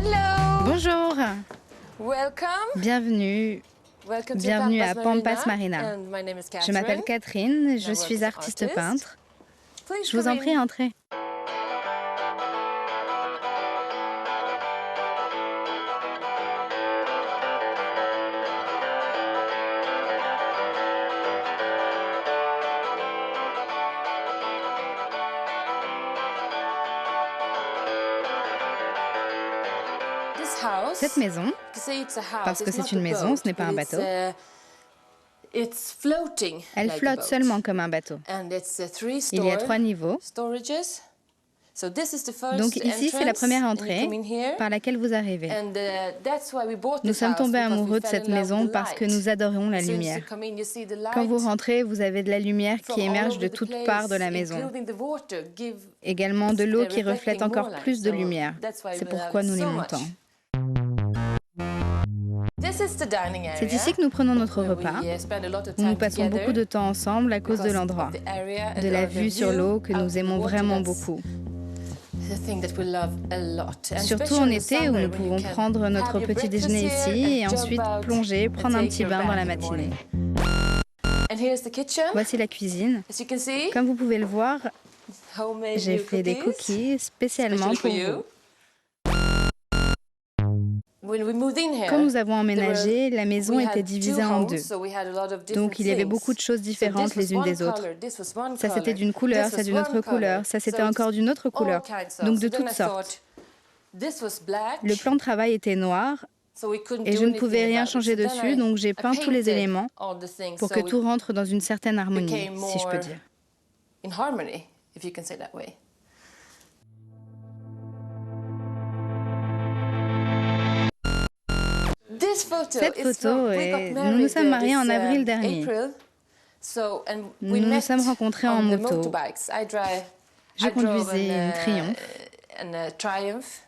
Hello. Bonjour, Welcome. bienvenue Bienvenue à Pampas Marina. Je m'appelle Catherine, je suis artiste peintre. Je vous en prie, entrez. Cette maison, parce que c'est une maison, ce n'est pas un bateau, elle flotte seulement comme un bateau. Il y a 3 niveaux. Donc ici, c'est la première entrée par laquelle vous arrivez. Nous sommes tombés amoureux de cette maison parce que nous adorons la lumière. Quand vous rentrez, vous avez de la lumière qui émerge de toutes parts de la maison. Également de l'eau qui reflète encore plus de lumière. C'est pourquoi nous l'aimons tant. C'est ici que nous prenons notre repas, où nous passons beaucoup de temps ensemble à cause de l'endroit, de la vue sur l'eau que nous aimons vraiment beaucoup. Surtout en été où nous pouvons prendre notre petit déjeuner ici et ensuite plonger, prendre un petit bain dans la matinée. Voici la cuisine. Comme vous pouvez le voir, j'ai fait des cookies spécialement pour vous. Quand nous avons emménagé, la maison était divisée en 2. Donc il y avait beaucoup de choses différentes les unes des autres. Ça c'était d'une couleur, ça d'une autre couleur, ça c'était encore d'une autre couleur. Donc de toutes sortes. Le plan de travail était noir et je ne pouvais rien changer dessus, donc j'ai peint tous les éléments pour que tout rentre dans une certaine harmonie, si je peux dire. Cette photo est... Nous nous sommes mariés en avril dernier. Nous nous sommes rencontrés en moto. Je conduisais une Triumph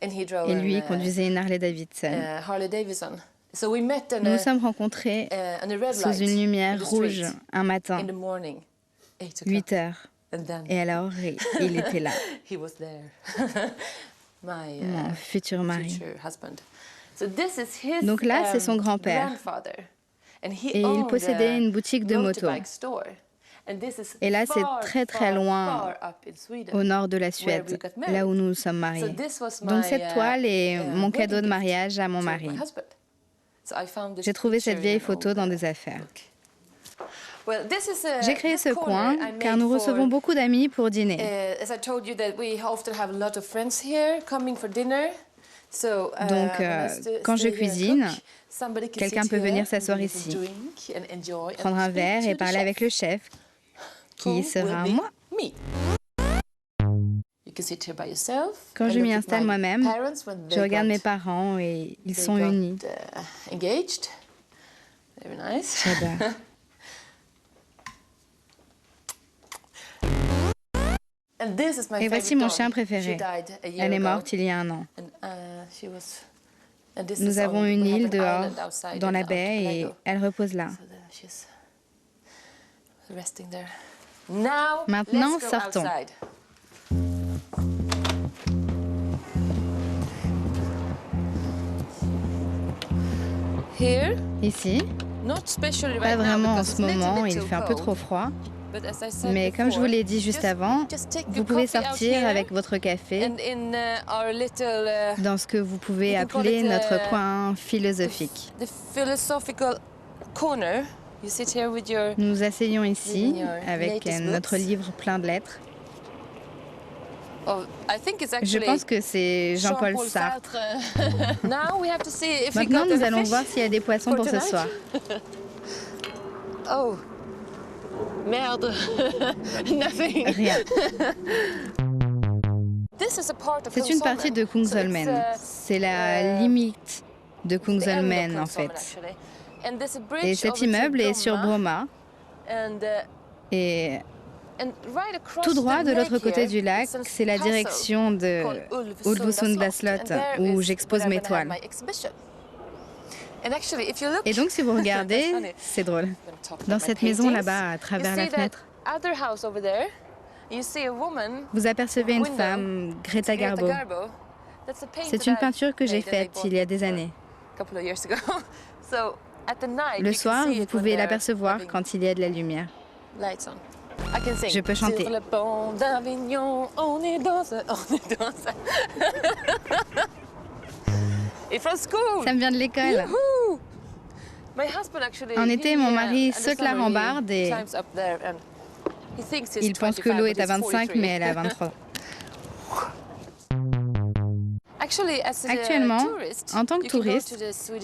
et lui conduisait une Harley Davidson. Nous nous sommes rencontrés sous une lumière rouge un matin, 8 heures. Et alors, il était là, mon futur mari. Donc là, c'est son grand-père. Et il possédait une boutique de moto. Et là, c'est très très loin au nord de la Suède, là où nous nous sommes mariés. Donc cette toile est mon cadeau de mariage à mon mari. J'ai trouvé cette vieille photo dans des affaires. J'ai créé ce coin car nous recevons beaucoup d'amis pour dîner. Donc, quand je cuisine, quelqu'un peut venir s'asseoir ici, prendre un verre et parler avec le chef, qui sera moi. Quand je m'y installe moi-même, je regarde mes parents et ils sont unis. J'adore. Et voici mon chien préféré. Elle est morte il y a 1 an. Nous avons une île dehors, dans la baie, et elle repose là. Maintenant, sortons. Ici, pas vraiment en ce moment, il fait un peu trop froid. Mais comme je vous l'ai dit juste avant, vous pouvez sortir avec votre café dans ce que vous pouvez appeler notre coin philosophique. Nous nous asseyons ici avec notre livre plein de lettres. Je pense que c'est Jean-Paul Sartre. Maintenant, nous allons voir s'il y a des poissons pour ce soir. Oh, merde. Rien. C'est une partie de Kungsolmen. C'est la limite de Kungsolmen, en fait. Et cet immeuble est sur Bromma. Et tout droit de l'autre côté du lac, c'est la direction de Ulvsundla Slott, où j'expose mes toiles. Et donc, si vous regardez, c'est drôle. Dans cette maison là-bas, à travers la fenêtre, vous apercevez une femme, Greta Garbo, C'est une peinture que j'ai faite il y a des années. Le soir, vous pouvez l'apercevoir quand il y a de la lumière. Je peux chanter. Sur le pont d'Avignon, on est dans ça, on est dans ça. Et from school. Ça me vient de l'école. En été, mon mari saute la rambarde et il pense que l'eau est à 25, mais elle est à 23. Actuellement, en tant que touriste,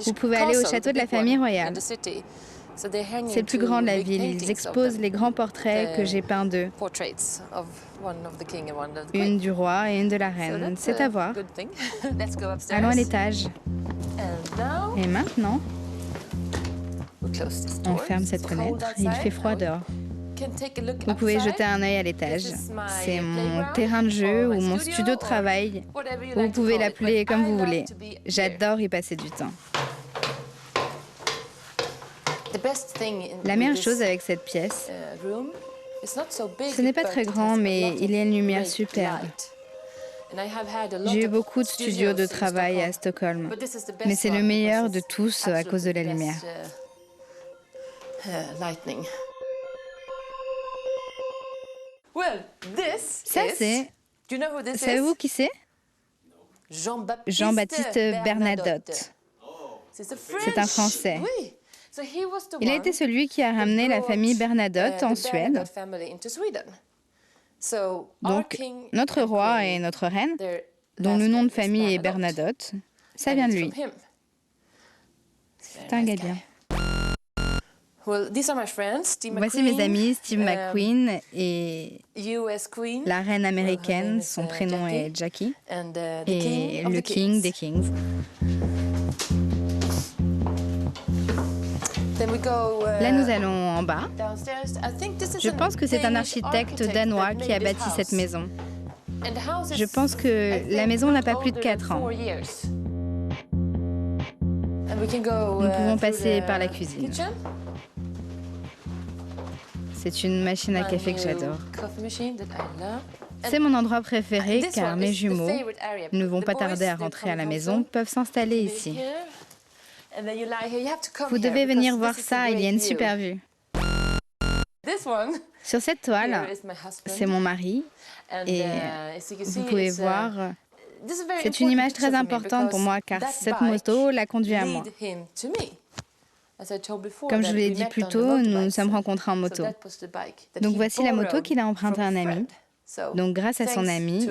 vous pouvez aller au château de la famille royale. C'est le plus grand de la ville. Ils exposent les grands portraits que j'ai peints d'eux. Une du roi et une de la reine. C'est à voir. Allons à l'étage. Et maintenant, on ferme cette fenêtre. Il fait froid dehors. Vous pouvez jeter un œil à l'étage. C'est mon terrain de jeu ou mon studio de travail. Vous pouvez l'appeler comme vous voulez. J'adore y passer du temps. La meilleure chose avec cette pièce, ce n'est pas très grand, mais il y a une lumière superbe. J'ai eu beaucoup de studios de travail à Stockholm, mais c'est le meilleur de tous à cause de la lumière. Ça, c'est... Savez-vous qui c'est? Jean-Baptiste Bernadotte. C'est un Français. Il a été celui qui a ramené la famille Bernadotte en Suède. Donc, notre roi et notre reine, dont le nom de famille est Bernadotte, ça vient de lui. C'est un gars bien. Voici mes amis Steve McQueen et la reine américaine, son prénom est Jackie, et le king des Kings. Là, nous allons en bas. Je pense que c'est un architecte danois qui a bâti cette maison. Je pense que la maison n'a pas plus de 4 ans. Nous pouvons passer par la cuisine. C'est une machine à café que j'adore. C'est mon endroit préféré car mes jumeaux ne vont pas tarder à rentrer à la maison, peuvent s'installer ici. Vous devez venir voir ça, il y a une super vue. Sur cette toile, c'est mon mari et vous pouvez voir, c'est une image très importante pour moi car cette moto l'a conduit à moi. Comme je vous l'ai dit plus tôt, nous nous sommes rencontrés en moto. Donc voici la moto qu'il a empruntée à un ami. Donc grâce à son ami,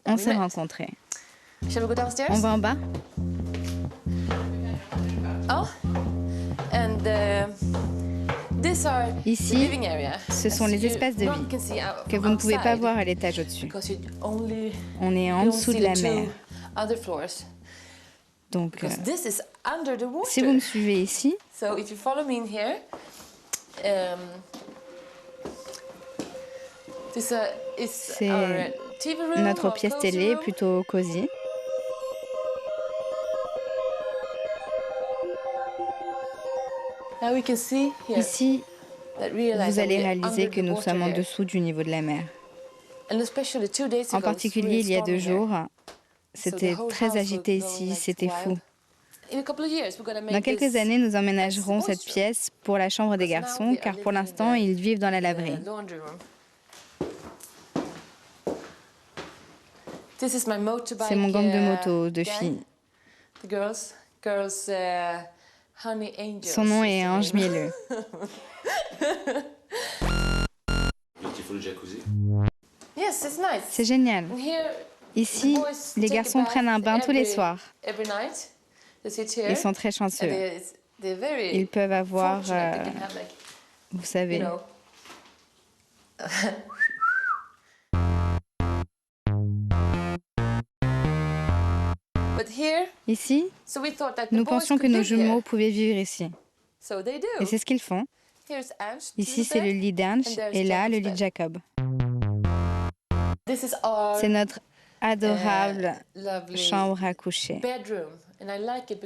on s'est rencontrés. On va en bas? Ici, ce sont les espaces de vie que vous ne pouvez pas voir à l'étage au-dessus. On est en dessous de la mer. Donc, si vous me suivez ici, c'est notre pièce télé plutôt cosy. Ici, vous allez réaliser que nous sommes en dessous du niveau de la mer. En particulier, il y a 2 jours, c'était très agité ici, c'était fou. Dans quelques années, nous emménagerons cette pièce pour la chambre des garçons, car pour l'instant, ils vivent dans la laverie. C'est mon gang de motos, de filles. Son nom est Ange Mielleux. C'est génial. Ici, les garçons prennent un bain tous les soirs. Ils sont très chanceux. Ils peuvent avoir, vous savez... Ici, nous pensions que nos jumeaux pouvaient vivre ici. Et c'est ce qu'ils font. Ici, c'est le lit d'Ange et là, le lit de Jacob. C'est notre adorable chambre à coucher.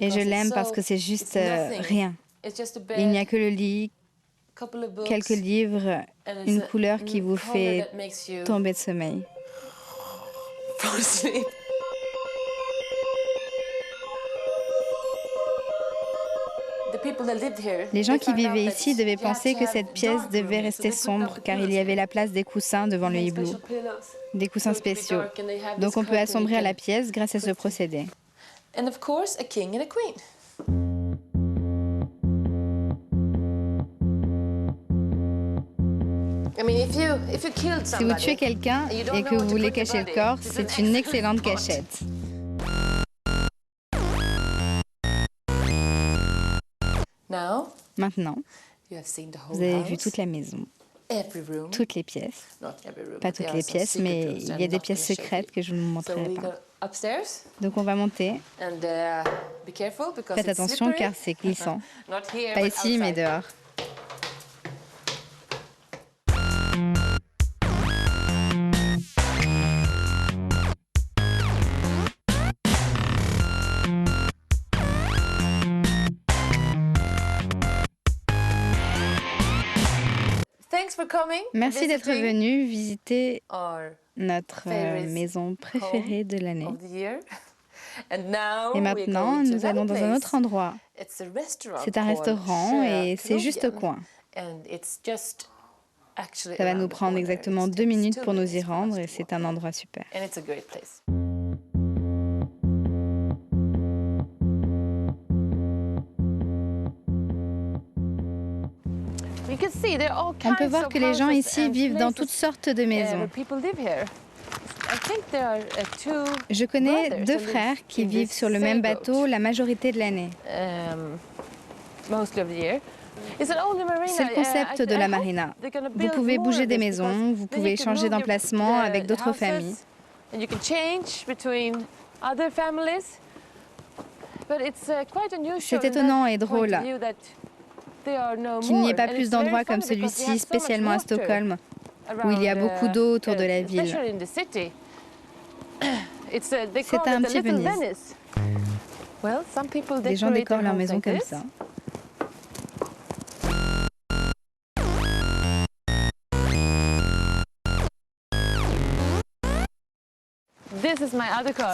Et je l'aime parce que c'est juste rien. Il n'y a que le lit, quelques livres, une couleur qui vous fait tomber de sommeil. Les gens qui vivaient ici devaient penser que cette pièce devait rester sombre car il y avait la place des coussins devant le hibou, des coussins spéciaux. Donc on peut assombrir la pièce grâce à ce procédé. Si vous tuez quelqu'un et que vous voulez cacher le corps, c'est une excellente cachette. Maintenant, vous avez vu toute la maison, toutes les pièces. Pas toutes les pièces, mais il y a des pièces secrètes que je ne vous montrerai pas. Donc on va monter. Faites attention car c'est glissant. Pas ici, mais dehors. Merci d'être venu visiter notre maison préférée de l'année. Et maintenant, nous allons dans un autre endroit. C'est un restaurant et c'est juste au coin. Ça va nous prendre exactement 2 minutes pour nous y rendre et c'est un endroit super. On peut voir que les gens ici vivent dans toutes sortes de maisons. Je connais 2 frères qui vivent sur le même bateau la majorité de l'année. C'est le concept de la marina. Vous pouvez bouger des maisons, vous pouvez changer d'emplacement avec d'autres familles. C'est étonnant et drôle qu'il n'y ait pas plus d'endroits comme celui-ci, spécialement à Stockholm, où il y a beaucoup d'eau autour de la ville. C'est un petit Venise. Les gens décorent leur maison comme ça.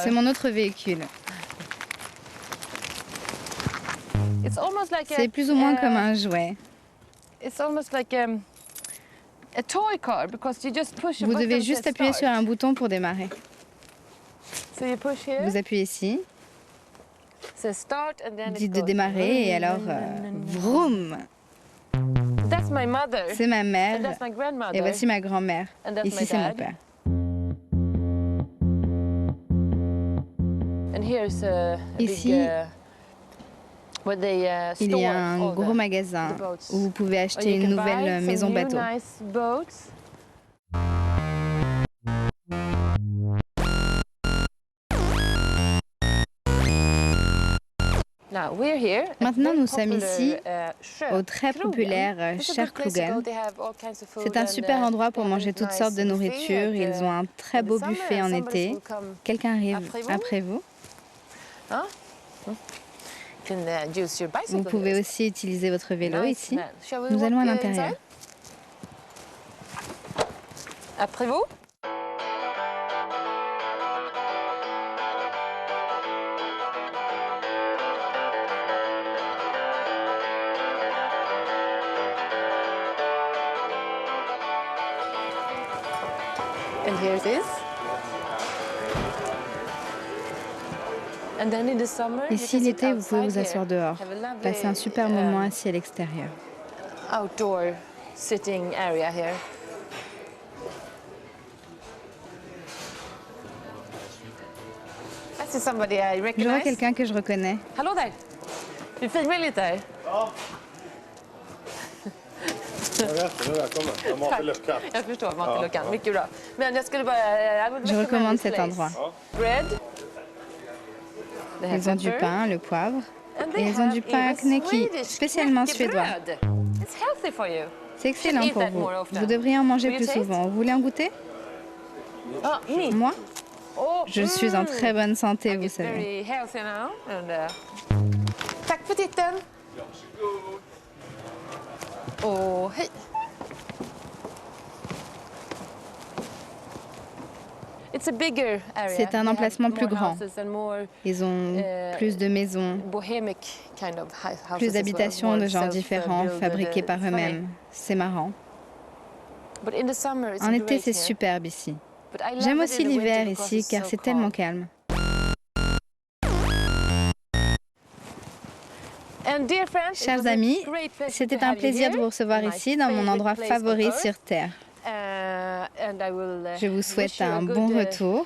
C'est mon autre véhicule. C'est plus ou moins comme un jouet. Vous devez juste appuyer sur un bouton pour démarrer. Vous appuyez ici. Dites de démarrer et alors, vroom! C'est ma mère et voici ma grand-mère. Ici, c'est mon père. Ici, il y a un gros magasin où vous pouvez acheter une nouvelle maison bateau. Maintenant, nous sommes ici au très populaire Kärrkrogen. C'est un super endroit pour manger toutes sortes de nourriture. Ils ont un très beau buffet en été. Quelqu'un arrive après vous. Vous pouvez aussi utiliser votre vélo ici. Nous allons à l'intérieur. Après vous? And here it is. Ici, l'été, vous pouvez vous asseoir dehors, passer un super moment assis à l'extérieur. Outdoor sitting area here. I see somebody I recognize. Je vois quelqu'un que je reconnais. Hallå där! Du filmar lite här. Ja. Jag vet, du är välkommen. Jag mat i luckan. Jag förstår, mat i luckan. Mycket bra. Men jag skulle bara... Je recommande cet endroit. Bread. Ils ont du pain, le poivre, et ils ont du pain knäcki, spécialement suédois. C'est excellent pour vous. Vous devriez en manger plus souvent. Vous voulez en goûter? Moi? Je suis en très bonne santé, vous savez. Tack för titeln. Och hej. C'est un emplacement plus grand. Ils ont plus de maisons, plus d'habitations de genres différents, fabriquées par eux-mêmes. C'est marrant. En été, c'est superbe ici. J'aime aussi l'hiver ici, car c'est tellement calme. Chers amis, c'était un plaisir de vous recevoir ici, dans mon endroit favori sur Terre. Je vous souhaite un bon retour.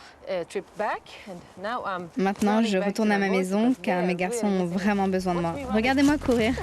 Maintenant, je retourne à ma maison, car mes garçons ont vraiment besoin de moi. Regardez-moi courir.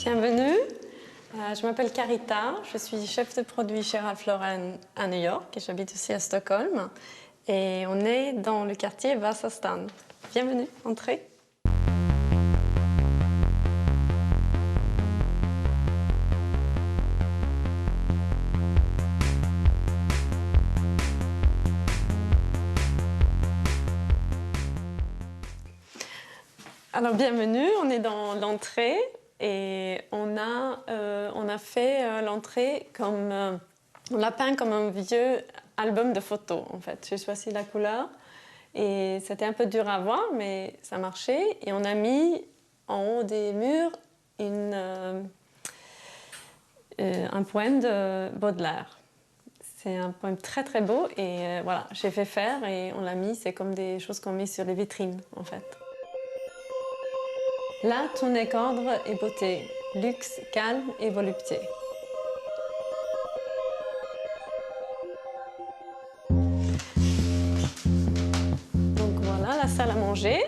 Bienvenue, je m'appelle Carita, je suis chef de produit chez Ralph Lauren à New York et j'habite aussi à Stockholm. Et on est dans le quartier Vasastan. Bienvenue, entrez. Alors bienvenue, on est dans l'entrée. Et on a fait l'entrée comme... on l'a peint comme un vieux album de photos, en fait. J'ai choisi la couleur. Et c'était un peu dur à voir, mais ça marchait. Et on a mis en haut des murs un poème de Baudelaire. C'est un poème très très beau. Et voilà, j'ai fait faire et on l'a mis. C'est comme des choses qu'on met sur les vitrines, en fait. Là, tout n'est qu'ordre et beauté, luxe, calme et volupté. Donc voilà, la salle à manger.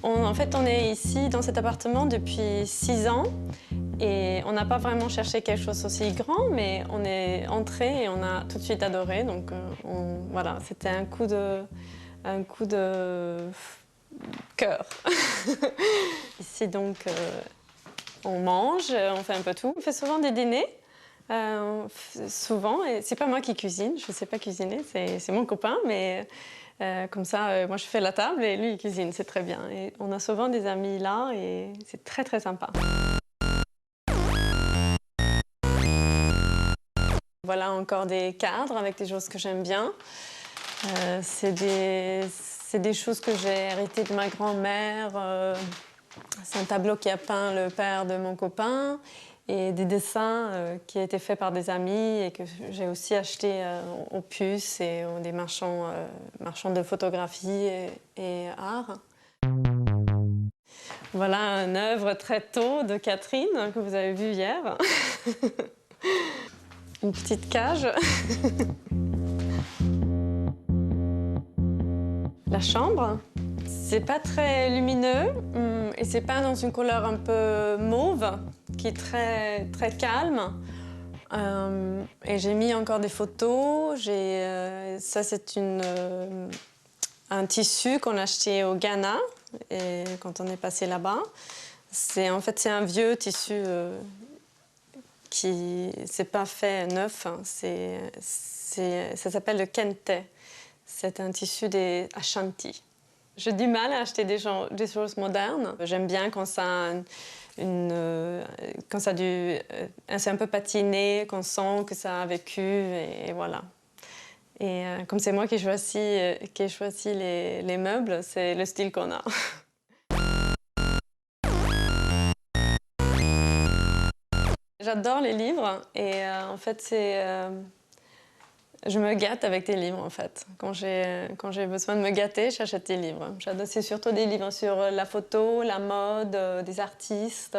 En fait, on est ici dans cet appartement depuis 6 ans et on n'a pas vraiment cherché quelque chose aussi grand, mais on est entré et on a tout de suite adoré. Donc voilà, c'était un coup de cœur. Ici donc on mange, on fait un peu tout. On fait souvent des dîners, souvent, et c'est pas moi qui cuisine, je sais pas cuisiner, c'est mon copain, mais comme ça, moi je fais la table et lui il cuisine, c'est très bien. Et on a souvent des amis là et c'est très très sympa. Voilà encore des cadres avec des choses que j'aime bien. C'est des choses que j'ai héritées de ma grand-mère. C'est un tableau qui a peint le père de mon copain et des dessins qui ont été faits par des amis et que j'ai aussi achetés aux puces et des marchands de photographie et art. Voilà une œuvre très tôt de Catherine que vous avez vue hier. Une petite cage. La chambre, c'est pas très lumineux et c'est peint dans une couleur un peu mauve qui est très, très calme. Et j'ai mis encore des photos. Ça, c'est un tissu qu'on a acheté au Ghana et quand on est passé là-bas. En fait, c'est un vieux tissu qui c'est pas fait neuf. Hein. Ça s'appelle le kente. C'est un tissu des Ashanti. J'ai du mal à acheter des choses modernes. J'aime bien quand ça quand c'est un peu patiné, qu'on sent que ça a vécu, et voilà. Et comme c'est moi qui ai choisi les meubles, c'est le style qu'on a. J'adore les livres et en fait, je me gâte avec des livres, en fait. Quand j'ai besoin de me gâter, j'achète des livres. C'est surtout des livres sur la photo, la mode, des artistes.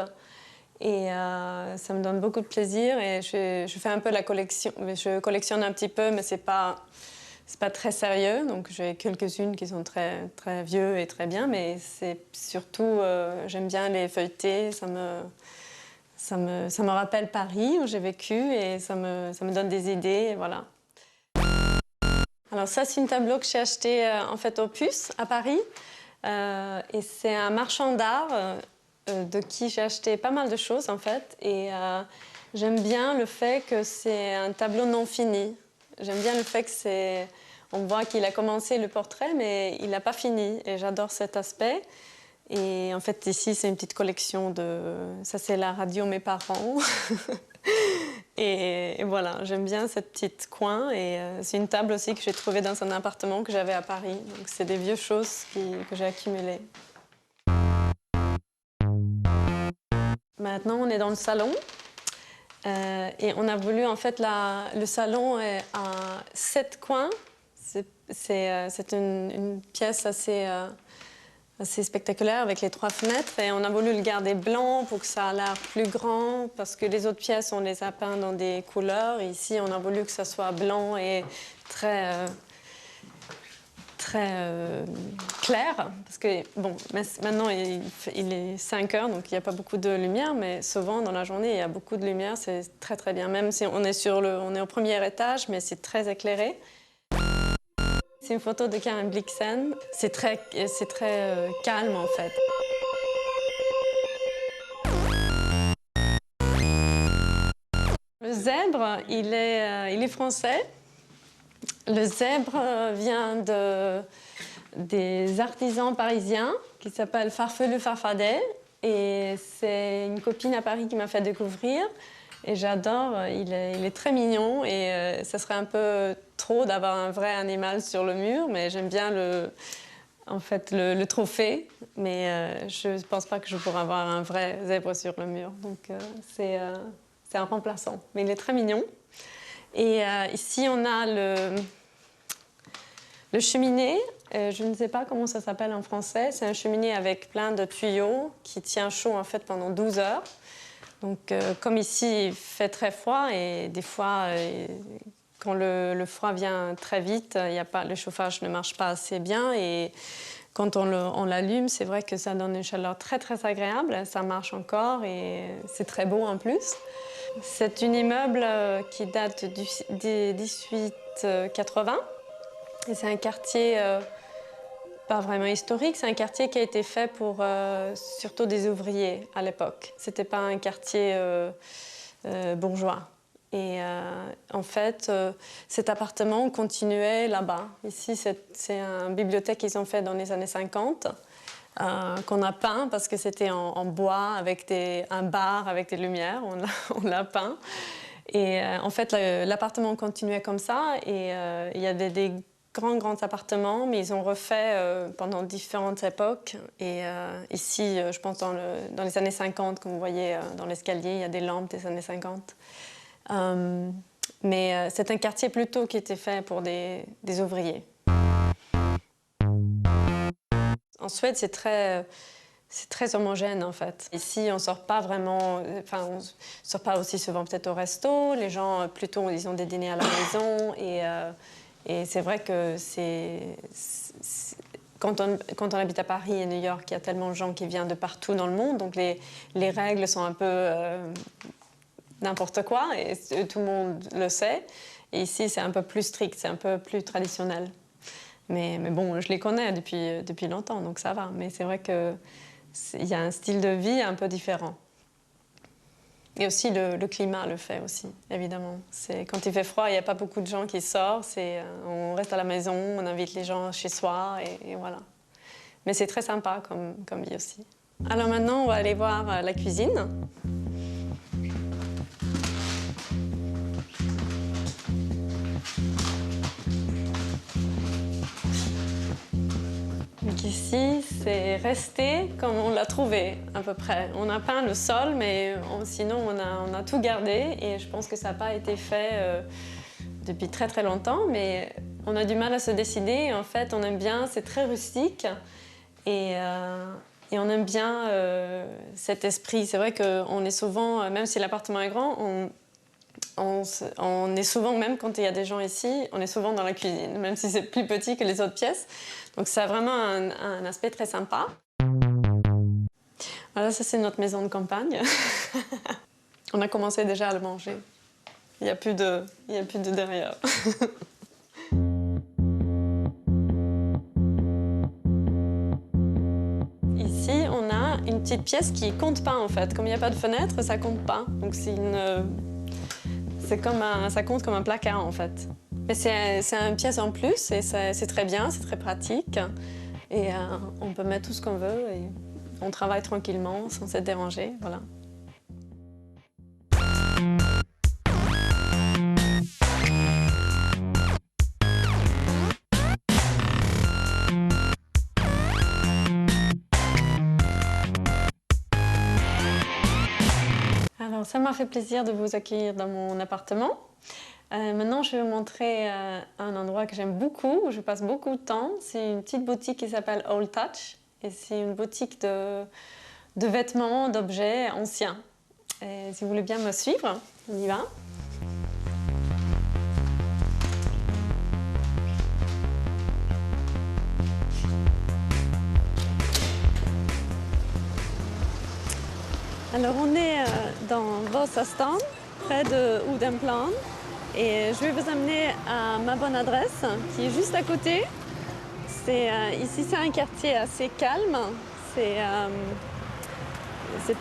Et ça me donne beaucoup de plaisir. Et je fais un peu la collection. Je collectionne un petit peu, mais c'est pas très sérieux. Donc j'ai quelques-unes qui sont très, très vieux et très bien. Mais c'est surtout, j'aime bien les feuilleter. Ça me rappelle Paris, où j'ai vécu, et ça me donne des idées, et voilà. Alors ça, c'est une tableau que j'ai acheté en fait au Puce, à Paris. Et c'est un marchand d'art de qui j'ai acheté pas mal de choses, en fait. Et j'aime bien le fait que c'est un tableau non fini. J'aime bien le fait que c'est... On voit qu'il a commencé le portrait, mais il n'a pas fini. Et j'adore cet aspect. Et en fait, ici, c'est une petite collection de... Ça, c'est la radio Mes Parents. Et voilà, j'aime bien cette petite coin. Et c'est une table aussi que j'ai trouvée dans un appartement que j'avais à Paris. Donc, c'est des vieilles choses que j'ai accumulées. Maintenant, on est dans le salon. Et on a voulu, en fait, le salon est à 7 coins. C'est une pièce assez spectaculaire avec les 3 fenêtres, et on a voulu le garder blanc pour que ça a l'air plus grand, parce que les autres pièces, on les a peintes dans des couleurs. Et ici, on a voulu que ça soit blanc et très clair, parce que bon, maintenant il est 5 heures, donc il n'y a pas beaucoup de lumière, mais souvent dans la journée il y a beaucoup de lumière, c'est très très bien. Même si on est au premier étage, mais c'est très éclairé. C'est une photo de Karen Blixen. C'est très calme, en fait. Le zèbre, il est français. Le zèbre vient des artisans parisiens qui s'appellent Farfelu Farfadet. Et c'est une copine à Paris qui m'a fait découvrir. Et j'adore, il est très mignon, et ça serait un peu trop d'avoir un vrai animal sur le mur, mais j'aime bien le trophée, mais je ne pense pas que je pourrais avoir un vrai zèbre sur le mur, donc c'est un remplaçant, mais il est très mignon. Et ici on a le cheminée. Je ne sais pas comment ça s'appelle en français, c'est un cheminée avec plein de tuyaux qui tient chaud en fait pendant 12 heures. Donc, comme ici, il fait très froid, et des fois, quand le froid vient très vite, le chauffage ne marche pas assez bien. Et quand on l'allume, c'est vrai que ça donne une chaleur très, très agréable. Ça marche encore, et c'est très beau en plus. C'est un immeuble qui date des 1880. Et c'est un quartier... pas vraiment historique, c'est un quartier qui a été fait pour surtout des ouvriers à l'époque. C'était pas un quartier bourgeois. Et en fait, cet appartement continuait là-bas. Ici, c'est une bibliothèque qu'ils ont fait dans les années 50, qu'on a peint parce que c'était en bois avec un bar avec des lumières. On l'a peint. Et en fait, l'appartement continuait comme ça, et il y a des grands appartements, mais ils ont refait pendant différentes époques. Et ici, je pense dans les années 50, comme vous voyez dans l'escalier, il y a des lampes des années 50. Mais c'est un quartier plutôt qui était fait pour des ouvriers. En Suède, c'est très homogène, en fait. Ici, on ne sort pas vraiment... Enfin, on ne sort pas aussi souvent peut-être au resto. Les gens, plutôt, ils ont des dîners à la maison. Et c'est vrai que quand on habite à Paris et New York, il y a tellement de gens qui viennent de partout dans le monde, donc les règles sont un peu n'importe quoi, et tout le monde le sait. Et ici, c'est un peu plus strict, c'est un peu plus traditionnel. Mais bon, je les connais depuis longtemps, donc ça va. Mais c'est vrai qu'il y a un style de vie un peu différent. Et aussi, le climat le fait aussi, évidemment. Quand il fait froid, il n'y a pas beaucoup de gens qui sortent. On reste à la maison, on invite les gens chez soi, et voilà. Mais c'est très sympa comme vie aussi. Alors maintenant, on va aller voir la cuisine. Donc ici, c'est resté comme on l'a trouvé, à peu près. On a peint le sol, mais sinon, on a tout gardé. Et je pense que ça n'a pas été fait depuis très très longtemps, mais on a du mal à se décider. En fait, on aime bien, c'est très rustique. Et on aime bien cet esprit. C'est vrai qu'on est souvent, même si l'appartement est grand, on est souvent, même quand il y a des gens ici, on est souvent dans la cuisine, même si c'est plus petit que les autres pièces. Donc ça a vraiment un aspect très sympa. Voilà, ça c'est notre maison de campagne. On a commencé déjà à le manger. Il n'y a plus de derrière. Ici, on a une petite pièce qui compte pas en fait. Comme il n'y a pas de fenêtre, ça compte pas. Donc ça compte comme un placard en fait. Mais c'est une pièce en plus et c'est très bien, c'est très pratique. Et on peut mettre tout ce qu'on veut et on travaille tranquillement sans être dérangé, voilà. Alors, ça m'a fait plaisir de vous accueillir dans mon appartement. Maintenant, je vais vous montrer un endroit que j'aime beaucoup, où je passe beaucoup de temps. C'est une petite boutique qui s'appelle Old Touch. Et c'est une boutique de vêtements, d'objets anciens. Et si vous voulez bien me suivre, on y va. Alors, on est dans Vasastan, près de Odenplan. Et je vais vous amener à ma bonne adresse, qui est juste à côté. Ici, c'est un quartier assez calme. C'est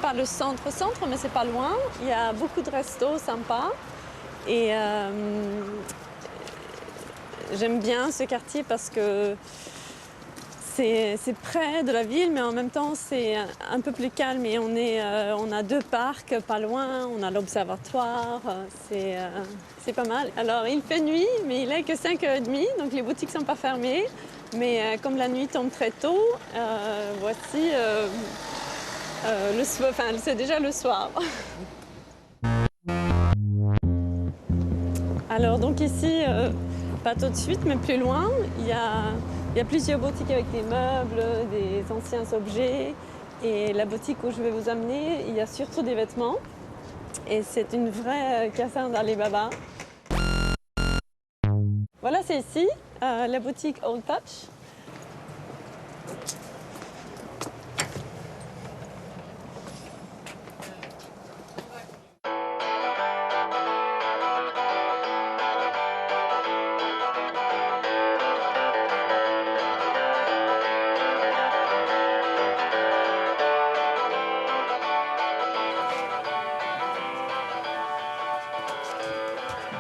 pas le centre, mais c'est pas loin. Il y a beaucoup de restos sympas. Et j'aime bien ce quartier parce que c'est près de la ville, mais en même temps, c'est un peu plus calme. Et on a 2 parcs pas loin, on a l'observatoire, c'est pas mal. Alors, il fait nuit, mais il n'est que 5h30, donc les boutiques ne sont pas fermées. Mais comme la nuit tombe très tôt, voici c'est déjà le soir. Alors, donc ici, pas tout de suite, mais plus loin, il y a plusieurs boutiques avec des meubles, des anciens objets. Et la boutique où je vais vous amener, il y a surtout des vêtements. Et c'est une vraie caserne d'Alibaba. Voilà, c'est ici, la boutique Old Touch.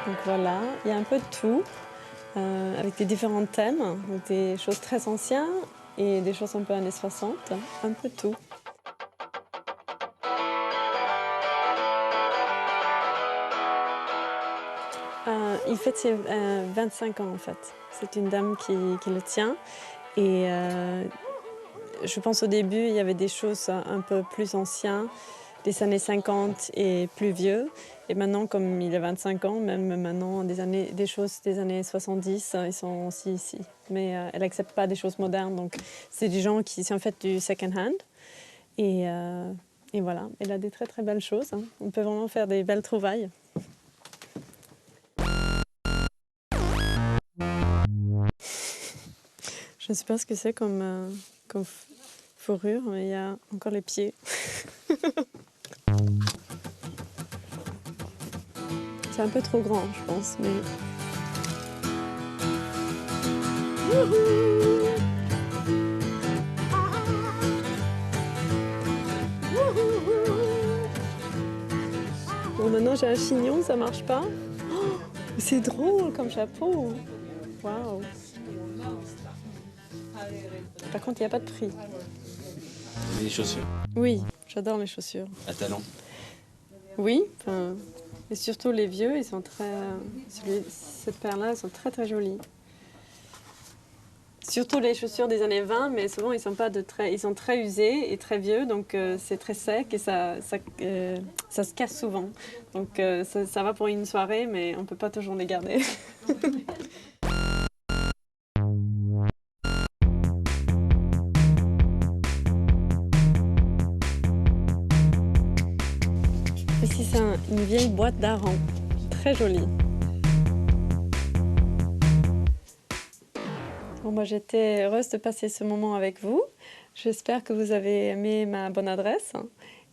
Donc voilà, il y a un peu de tout, avec des différents thèmes, donc des choses très anciennes et des choses un peu années 60, un peu de tout. Il fête ses 25 ans en fait. C'est une dame qui le tient et je pense au début il y avait des choses un peu plus anciennes, des années 50 et plus vieux. Et maintenant, comme il a 25 ans, même maintenant, des choses des années 70, ils sont aussi ici. Mais elle n'accepte pas des choses modernes. Donc, c'est des gens qui, c'est en fait du second-hand. Et voilà, elle a des très très belles choses. Hein. On peut vraiment faire des belles trouvailles. Je ne sais pas ce que c'est comme fourrure, mais il y a encore les pieds. C'est un peu trop grand, je pense, mais... Bon, maintenant j'ai un chignon, ça marche pas. Oh, c'est drôle comme chapeau. Waouh. Par contre, il n'y a pas de prix. Les chaussures. Oui, j'adore les chaussures. À talons. Oui, et surtout les vieux, ils sont très... cette paire-là, elles sont très très jolies. Surtout les chaussures des années 20, mais souvent ils sont très usés et très vieux, donc c'est très sec et ça se casse souvent. Donc ça va pour une soirée, mais on ne peut pas toujours les garder. Ici, c'est une vieille boîte d'Aran, très jolie. Bon, moi, j'étais heureuse de passer ce moment avec vous. J'espère que vous avez aimé ma bonne adresse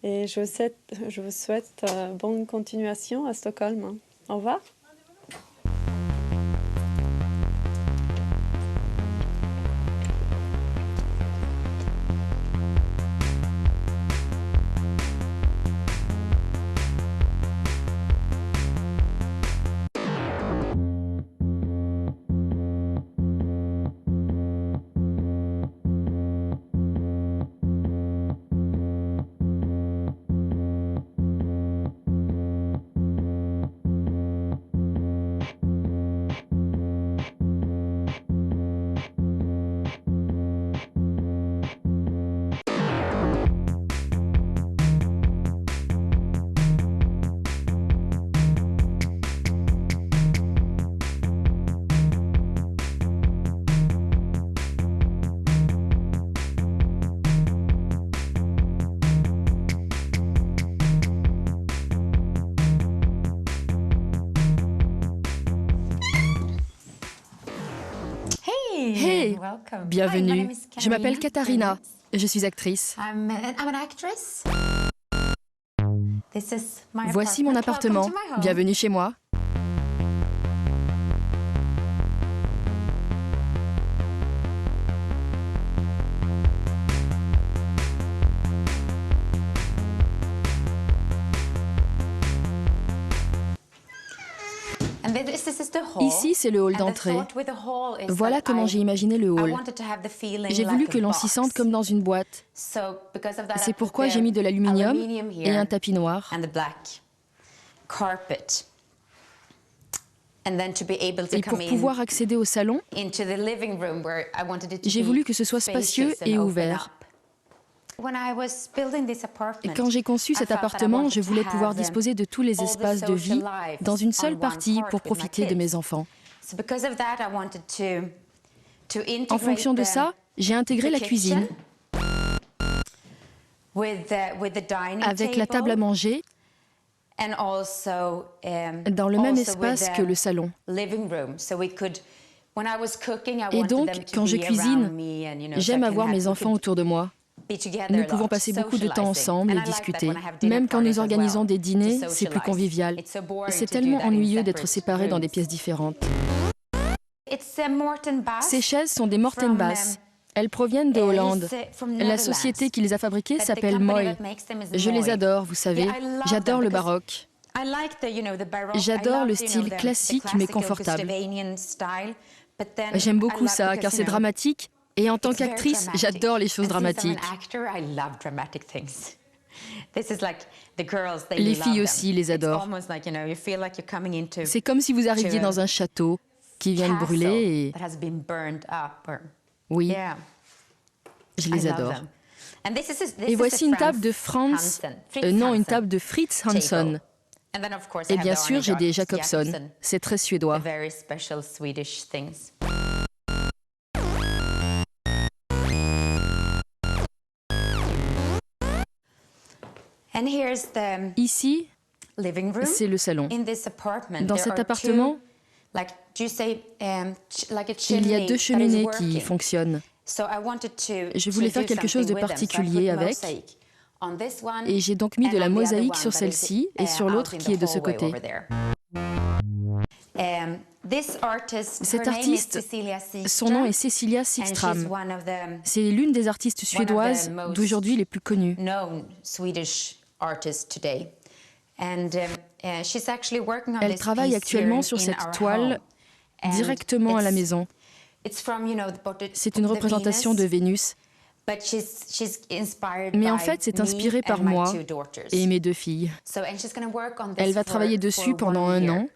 et je vous souhaite bonne continuation à Stockholm. Au revoir. Hey, bienvenue. Je m'appelle Katharina. Je suis actrice. Voici mon appartement. Bienvenue chez moi. Ici, c'est le hall d'entrée. Voilà comment j'ai imaginé le hall. J'ai voulu que l'on s'y sente comme dans une boîte. C'est pourquoi j'ai mis de l'aluminium et un tapis noir. Et pour pouvoir accéder au salon, j'ai voulu que ce soit spacieux et ouvert. Et quand j'ai conçu cet appartement, je voulais pouvoir disposer de tous les espaces de vie dans une seule partie pour profiter de mes enfants. En fonction de ça, j'ai intégré la cuisine avec la table à manger dans le même espace que le salon. Et donc, quand je cuisine, j'aime avoir mes enfants autour de moi. Nous pouvons passer beaucoup de temps ensemble et discuter. Même quand nous organisons des dîners, c'est plus convivial. C'est tellement ennuyeux d'être séparés dans des pièces différentes. Ces chaises sont des Morten Bass. Elles proviennent de Hollande. La société qui les a fabriquées s'appelle Moi. Je les adore, vous savez. J'adore le baroque. J'adore le style classique mais confortable. J'aime beaucoup ça car c'est dramatique. Et en tant qu'actrice, j'adore les choses dramatiques. Les filles aussi les adorent. C'est comme si vous arriviez dans un château qui vient de brûler et... Oui, je les adore. Et voici une table de une table de Fritz Hansson. Et bien sûr, j'ai des Jacobson. C'est très suédois. Ici, c'est le salon. Dans cet appartement, il y a 2 cheminées qui fonctionnent. Je voulais faire quelque chose de particulier avec, et j'ai donc mis de la mosaïque sur celle-ci et sur l'autre qui est de ce côté. Cette artiste, son nom est Cecilia Sikstram. C'est l'une des artistes suédoises d'aujourd'hui les plus connues. Elle travaille actuellement sur cette toile directement à la maison. C'est une représentation de Vénus. Mais en fait, c'est inspiré par moi et mes 2 filles. Elle va travailler dessus pendant 1 an.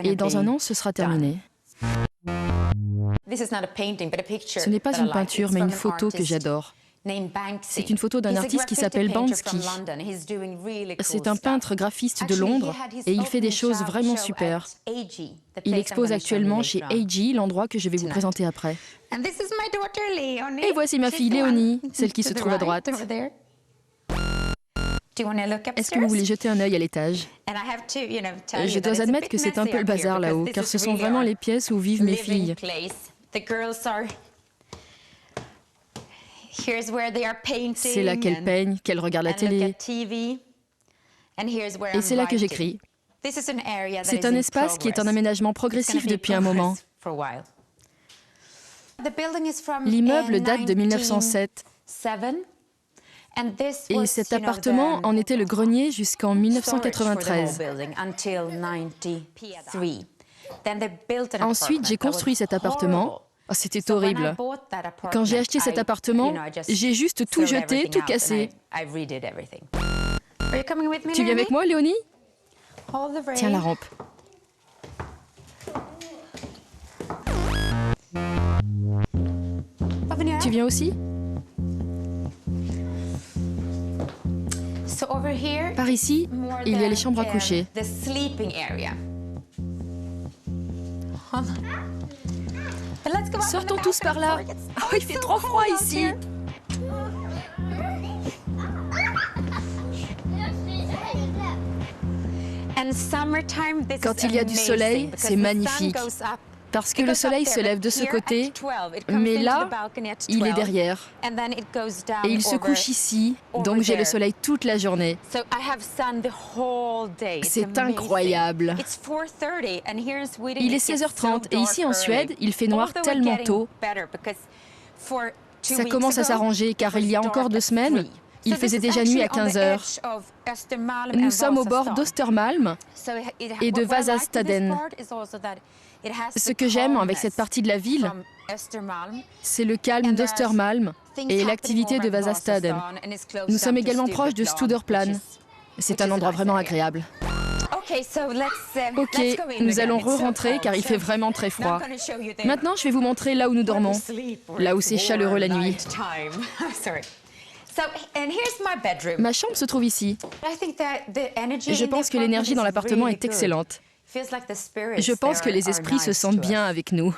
Et dans 1 an, ce sera terminé. Ce n'est pas une peinture, mais une photo que j'adore. C'est une photo d'un artiste qui s'appelle Banksy. C'est un peintre graphiste de Londres et il fait des choses vraiment super. Il expose actuellement chez AG, l'endroit que je vais vous présenter après. Et voici ma fille Léonie, celle qui se trouve à droite. Est-ce que vous voulez jeter un œil à l'étage? Je dois admettre que c'est un peu le bazar là-haut, car ce sont vraiment les pièces où vivent mes filles. C'est là qu'elles peignent, qu'elles regardent la télé. Et c'est là que j'écris. C'est un espace qui est en aménagement progressif depuis un moment. L'immeuble date de 1907. Et cet appartement en était le grenier jusqu'en 1993. Ensuite, j'ai construit cet appartement. Oh, c'était horrible. Quand j'ai acheté cet appartement, j'ai juste tout jeté, tout cassé. Tu viens avec moi, Léonie? Tiens la rampe. Tu viens aussi? Par ici, il y a les chambres à coucher. Sortons tous par là. Oh, il fait trop froid ici. Quand il y a du soleil, c'est magnifique. Parce que le soleil se lève de ce côté, mais là, il est derrière. Et il se couche ici, donc j'ai le soleil toute la journée. C'est incroyable. Il est 16h30 et ici en Suède, il fait noir tellement tôt. Ça commence à s'arranger car il y a encore 2 semaines, il faisait déjà nuit à 15h. Nous sommes au bord d'Östermalm et de Vasastaden. Ce que j'aime avec cette partie de la ville, c'est le calme d'Östermalm et l'activité de Vasastaden. Nous sommes également proches de Stureplan. C'est un endroit vraiment agréable. Ok, nous allons re-rentrer car il fait vraiment très froid. Maintenant, je vais vous montrer là où nous dormons, là où c'est chaleureux la nuit. Ma chambre se trouve ici. Je pense que l'énergie dans l'appartement est excellente. Je pense que les esprits se sentent bien avec nous.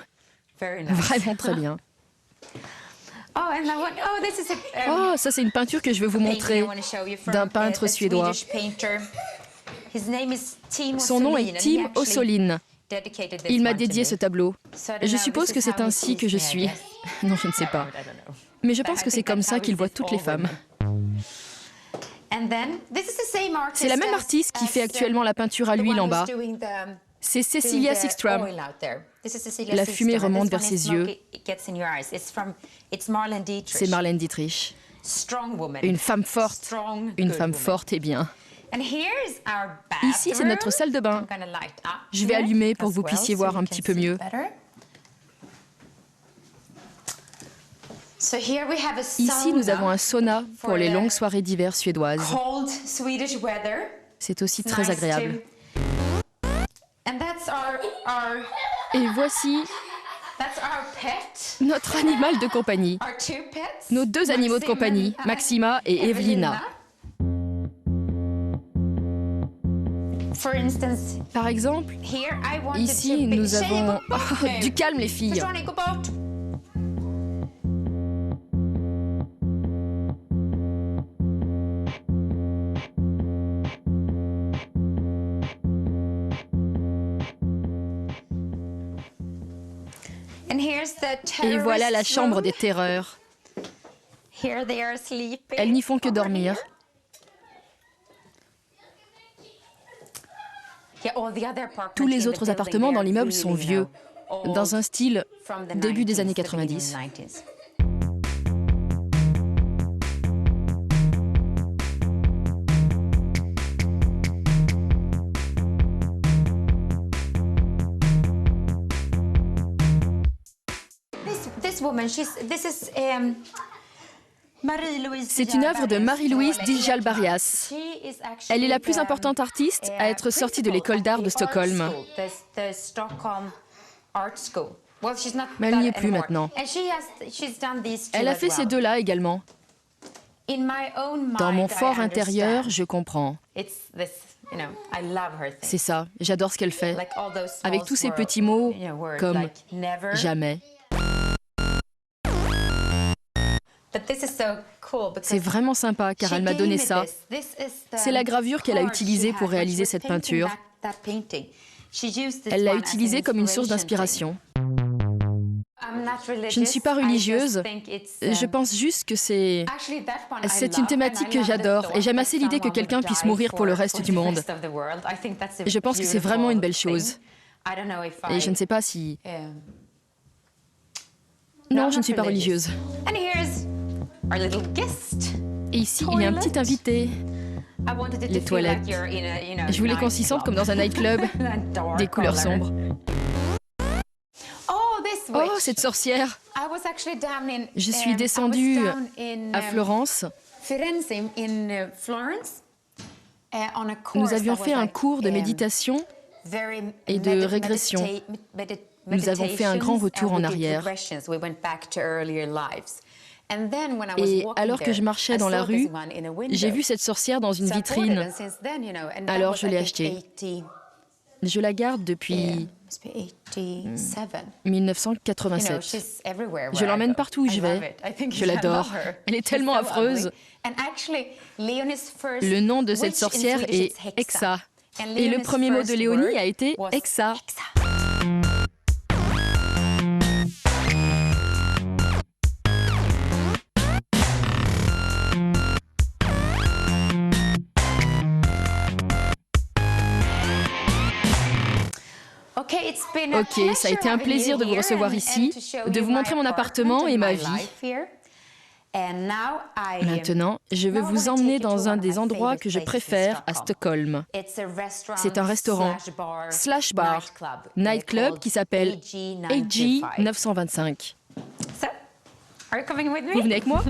Vraiment très bien. Oh, ça c'est une peinture que je veux vous montrer, d'un peintre suédois. Son nom est Tim Ossolin. Il m'a dédié ce tableau. Je suppose que c'est ainsi que je suis. Non, je ne sais pas. Mais je pense que c'est comme ça qu'il voit toutes les femmes. C'est la même artiste qui fait actuellement la peinture à l'huile en bas. C'est Cecilia Sikstrom. La fumée remonte vers ses yeux. C'est Marlène Dietrich. Une femme forte et bien. Ici, c'est notre salle de bain. Je vais allumer pour que vous puissiez voir un petit peu mieux. Ici, nous avons un sauna pour les longues soirées d'hiver suédoises. C'est aussi très agréable. Et voici notre animal de compagnie. Nos 2 animaux de compagnie, Maxima et Evelina. Par exemple, ici, nous avons... Oh, du calme, les filles. Et voilà la chambre des terreurs. Elles n'y font que dormir. Tous les autres appartements dans l'immeuble sont vieux, dans un style début des années 90. C'est une œuvre de Marie-Louise Djal-Barias. Elle est la plus importante artiste à être sortie de l'école d'art de Stockholm. Mais elle n'y est plus maintenant. Elle a fait ces deux-là également. Dans mon fort intérieur, je comprends. C'est ça, j'adore ce qu'elle fait. Avec tous ces petits mots comme « jamais ». C'est vraiment sympa car elle m'a donné ça. C'est la gravure qu'elle a utilisée pour réaliser cette peinture. Elle l'a utilisée comme une source d'inspiration. Je ne suis pas religieuse, je pense juste que c'est une thématique que j'adore et j'aime assez l'idée que quelqu'un puisse mourir pour le reste du monde. Je pense que c'est vraiment une belle chose. Et je ne sais pas si... Non, je ne suis pas religieuse. Et ici, il y a un petit invité. Les toilettes. Je voulais qu'on s'y sente comme dans un nightclub. Des couleurs sombres. Oh, cette sorcière! Je suis descendue à Florence. Nous avions fait un cours de méditation et de régression. Nous avons fait un grand retour en arrière. Et alors que je marchais dans la rue, j'ai vu cette sorcière dans une vitrine. Alors je l'ai achetée. Je la garde depuis 1987. Je l'emmène partout où je vais. Je l'adore. Elle est tellement affreuse. Le nom de cette sorcière est Hexa. Et le premier mot de Léonie a été Hexa. Ok, ça a été un plaisir de vous recevoir ici, de vous montrer mon appartement et ma vie. Maintenant, je veux vous emmener dans un des endroits que je préfère à Stockholm. C'est un restaurant, slash bar, nightclub qui s'appelle AG 925. Vous venez avec moi?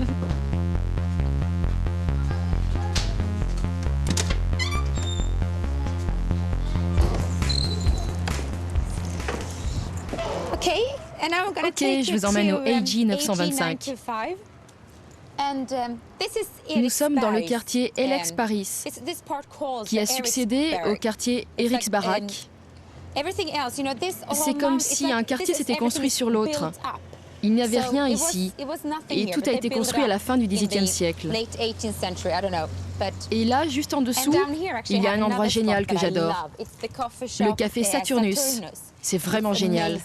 Ok, je vous emmène au AG 925. Nous sommes dans le quartier Elex Paris, qui a succédé au quartier Eriksbarak. C'est comme si un quartier s'était construit sur l'autre. Il n'y avait rien ici, et tout a été construit à la fin du XVIIIe siècle. Et là, juste en dessous, il y a un endroit génial que j'adore. Le café Saturnus. C'est vraiment génial.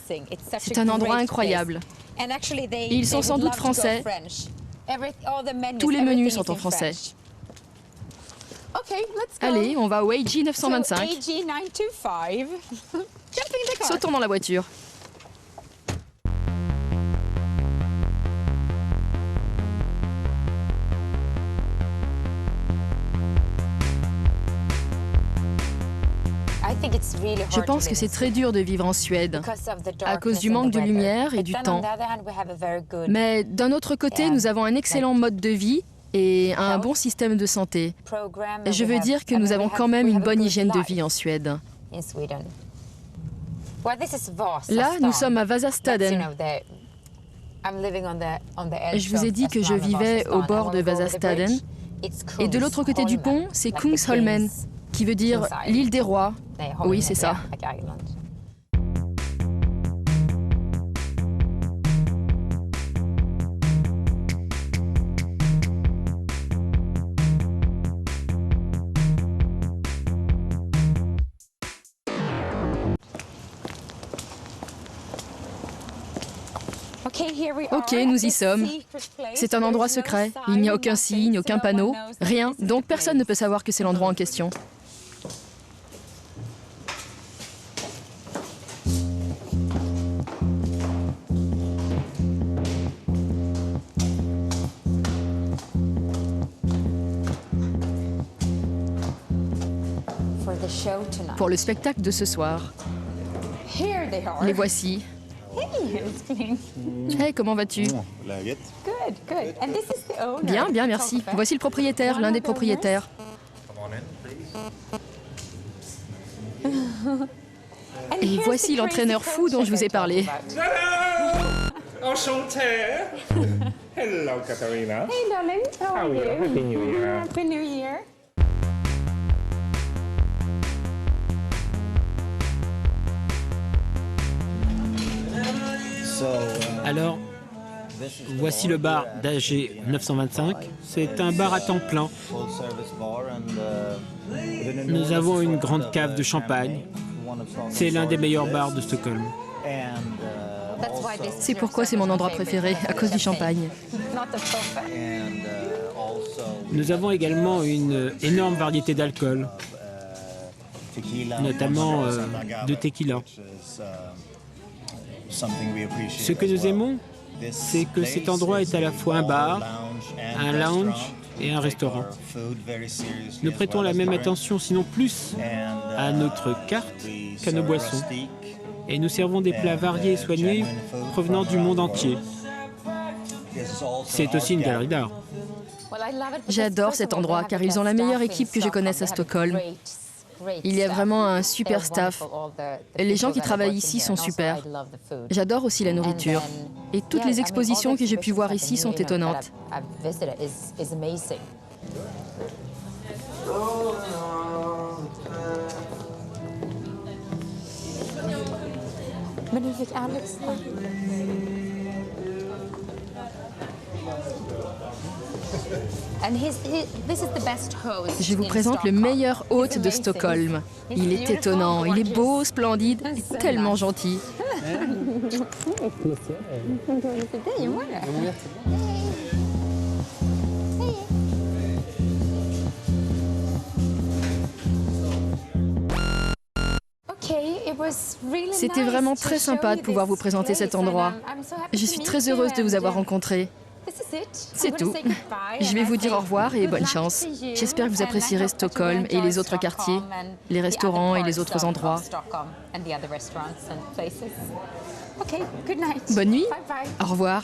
C'est un endroit incroyable. Et ils sont sans doute français. Tous les menus sont en français. Allez, on va au AG 925. Sautons dans la voiture. Je pense que c'est très dur de vivre en Suède à cause du manque de lumière et du temps. Mais d'un autre côté, nous avons un excellent mode de vie et un bon système de santé. Je veux dire que nous avons quand même une bonne hygiène de vie en Suède. Là, nous sommes à Vasastaden. Je vous ai dit que je vivais au bord de Vasastaden. Et de l'autre côté du pont, c'est Kungsholmen, qui veut dire l'île des rois. Oui, c'est ça. Ok, nous y sommes. C'est un endroit secret. Il n'y a aucun signe, aucun panneau, rien. Donc personne ne peut savoir que c'est l'endroit en question. Pour le spectacle de ce soir. Les voici. Hey, comment vas-tu? Läget? Bien, bien, merci. Voici le propriétaire, l'un des propriétaires. Et voici l'entraîneur fou dont je vous ai parlé. Enchanté. Hello, Katarina. Hey, darling. How are you? Happy New Year. Happy New Year. Alors, voici le bar d'AG 925. C'est un bar à temps plein. Nous avons une grande cave de champagne. C'est l'un des meilleurs bars de Stockholm. C'est pourquoi c'est mon endroit préféré, à cause du champagne. Nous avons également une énorme variété d'alcool, notamment de tequila. Ce que nous aimons, c'est que cet endroit est à la fois un bar, un lounge et un restaurant. Nous prêtons la même attention, sinon plus, à notre carte qu'à nos boissons. Et nous servons des plats variés et soignés provenant du monde entier. C'est aussi une galerie d'art. J'adore cet endroit car ils ont la meilleure équipe que je connaisse à Stockholm. Il y a vraiment un super staff. Les gens qui travaillent ici sont super. J'adore aussi la nourriture. Et toutes les expositions que j'ai pu voir ici sont étonnantes. Je vous présente le meilleur hôte de Stockholm. Il est étonnant, il est beau, splendide et tellement gentil. C'était vraiment très sympa de pouvoir vous présenter cet endroit. Je suis très heureuse de vous avoir rencontré. C'est tout. Je vais vous dire au revoir et bonne chance. J'espère que vous apprécierez Stockholm et les autres quartiers, les restaurants et les autres endroits. Bonne nuit. Au revoir.